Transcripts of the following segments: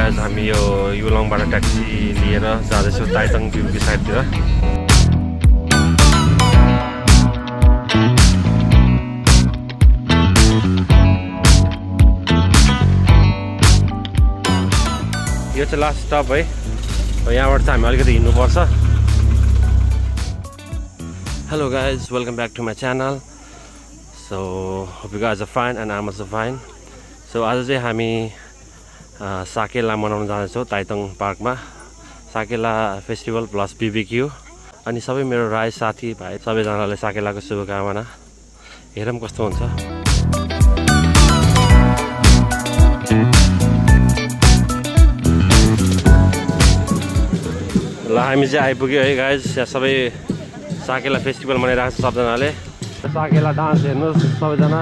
Guys हामी यो युलङबाट taxi लिएर जाँदैछौँ ताइतङ बिबुकी साइडतिर। यो चाहिँ लास्ट स्टप है। यहाँबाट चाहिँ हामी अलिकति हिँड्नुपर्छ। Hello guys, welcome back to my channel. So hope you guys are fine and I am also fine. So आज चाहिँ हामी साकेला मनाउन जाँदैछौँ ताइतङ पार्कमा। Sakela festival plus BBQ. अनि सबै मेरो राई साथी भाइ सबैजनाले साकेलाको शुभकामना। हेरौँ कस्तो हुन्छ। ल हामी चाहिँ आइपुग्यो है गाइज। यहाँ सबै साकेला फेस्टिभल मनाइरहेको छ सबजनाले। साकेला डान्स हेर्नुहोस् सबैजना।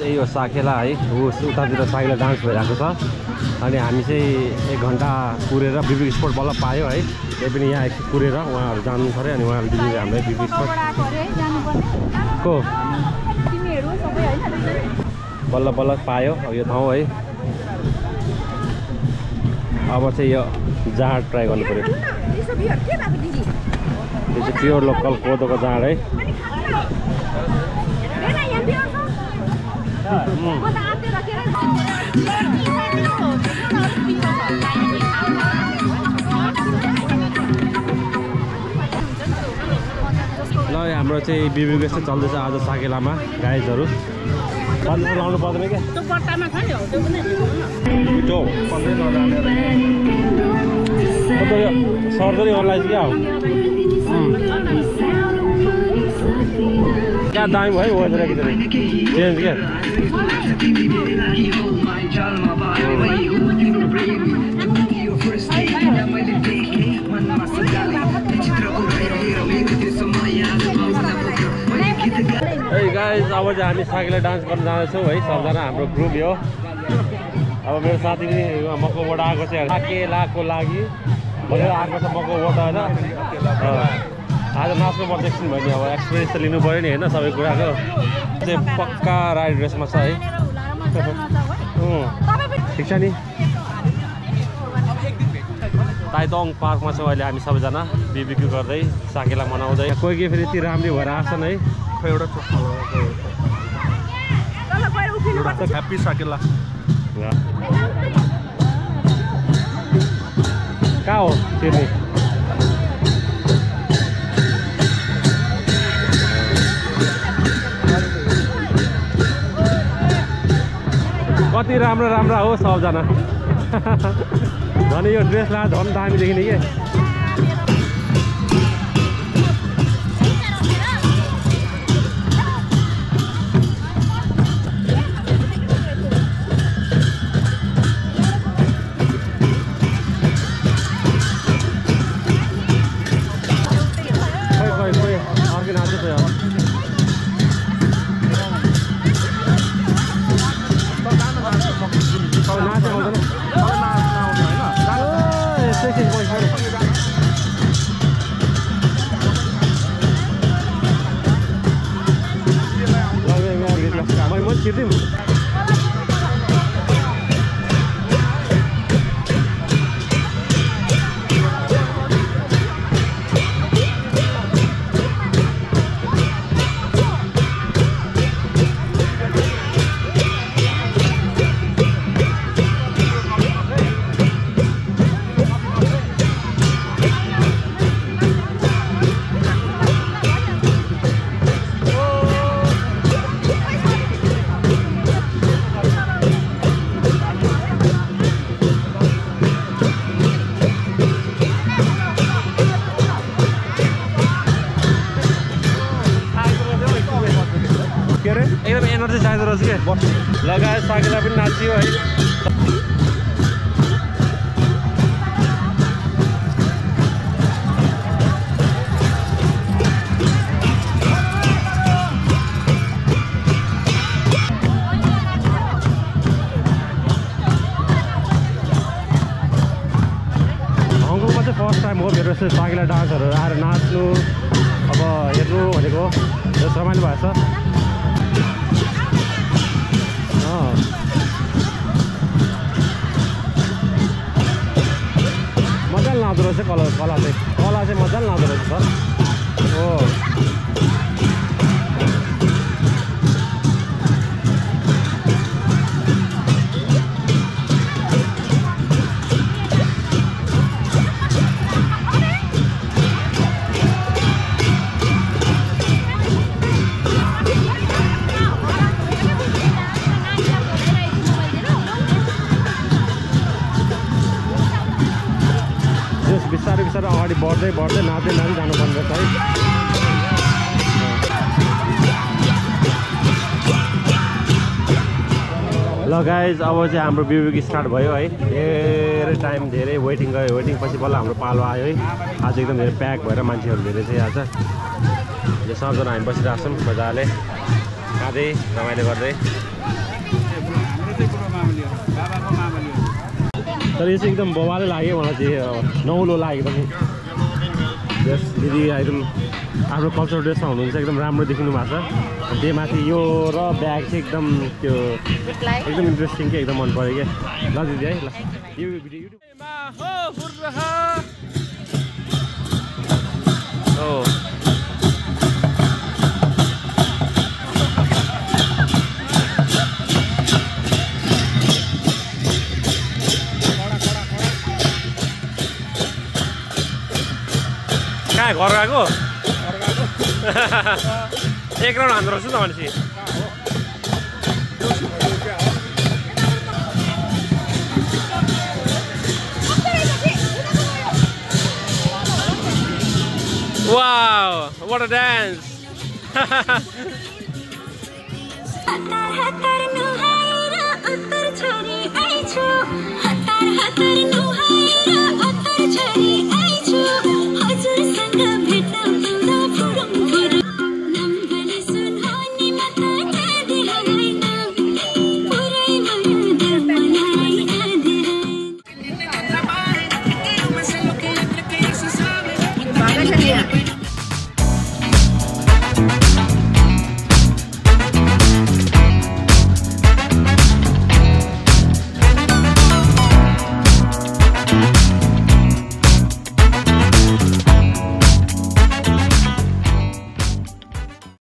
यही हो साकेला है। उतातिर साकेला डान्स भइरहेको छ। अनि हामी चाहिँ 1 घन्टा कुरेर बिबी स्पोट बल्ल पायो है। त्यही पनि यहाँ एकछिन कुरेर उहाँहरू जानु पऱ्यो। अनि उहाँहरू दिदीले हामीलाई बिबी स्पोट को बल्ल बल्ल पायो यो ठाउँ है। अब चाहिँ यो जाँड ट्राई गर्नु पऱ्यो। यो चाहिँ प्योर लोकल कोदोको जाँड है। ल हाम्रो चाहिँ बिबी चाहिँ चल्दैछ आज साकेलामा गाइजहरू। लाउनु पर्दैन क्या सर्जरी गर्नलाई क्या हो। क्या दामी भयो वेदर एकदमै चेन्ज क्या। गाइज अब चाहिँ हामी साकेला डान्स गर्न जाँदैछौँ है। सबजना हाम्रो ग्रुप हो। अब मेरो साथी पनि मकौबाट आएको चाहिँ साकेलाको लागि भनेर आएको छ मकौबाट होइन। आज नाच्नुपर्छ एकछिन भयो नि। अब एक्सपिरियन्स त लिनु पऱ्यो नि होइन सबै कुराको। चाहिँ पक्का राइड ड्रेसमा छ है। ठिक छ नि। ताइतङ पार्कमा छौँ अहिले हामी सबैजना बिबिक्यू गर्दै साकेला मनाउँदै। कोही कोही फेरि यति राम्रै भएर आछन् है। एउटा ह्याप्पी साकेला कहाँ हो चिर्ने। कति राम्रो राम्रो हो सबजना। झन् यो ड्रेस ला झन् दामी देखिने के। अर्कै नाच्छ त Kidding? लगाएर साकेला पनि नाच्यो है। हङकङमा चाहिँ फर्स्ट टाइम हो मेरो यस्तो साकेला डान्सहरू आएर नाच्नु अब हेर्नु भनेको रमाइलो भएछ। मजाले लाउँदो रहेछ कला चाहिँ मजाले लाउँदो रहेछ सर हो। बिस्तारै बिस्तारै अगाडि बढ्दै नाच्दै जानुपर्ने रहेछ है। ल गाइज अब चाहिँ हाम्रो बिबिक्यू स्टार्ट भयो है। धेरै वेटिङ पछि बल्ल हाम्रो पालो आयो है। आज एकदम धेरै प्याक भएर मान्छेहरू धेरै चाहिँ आज यो सबजना हामी बसिरहेको छौँ मजाले खाँदै रमाइलो गर्दै। तर यो चाहिँ एकदम बवालै लाग्यो मलाई चाहिँ नौलो लाग्यो एकदम। यस दिदी एकदम आफ्नो कल्चरल ड्रेसमा हुनुहुन्छ एकदम राम्रो देखिनु भएको छ। त्यहीमाथि यो र ब्याग चाहिँ एकदम त्यो एकदम इन्ट्रेस्टिङ के एकदम मन पऱ्यो क्या। ल दिदी है ल यो भिडियो कहाँ घर गएको एक राउन्ड हान्दो रहेछ त भनेपछि। Wow, what a dance! Yeah.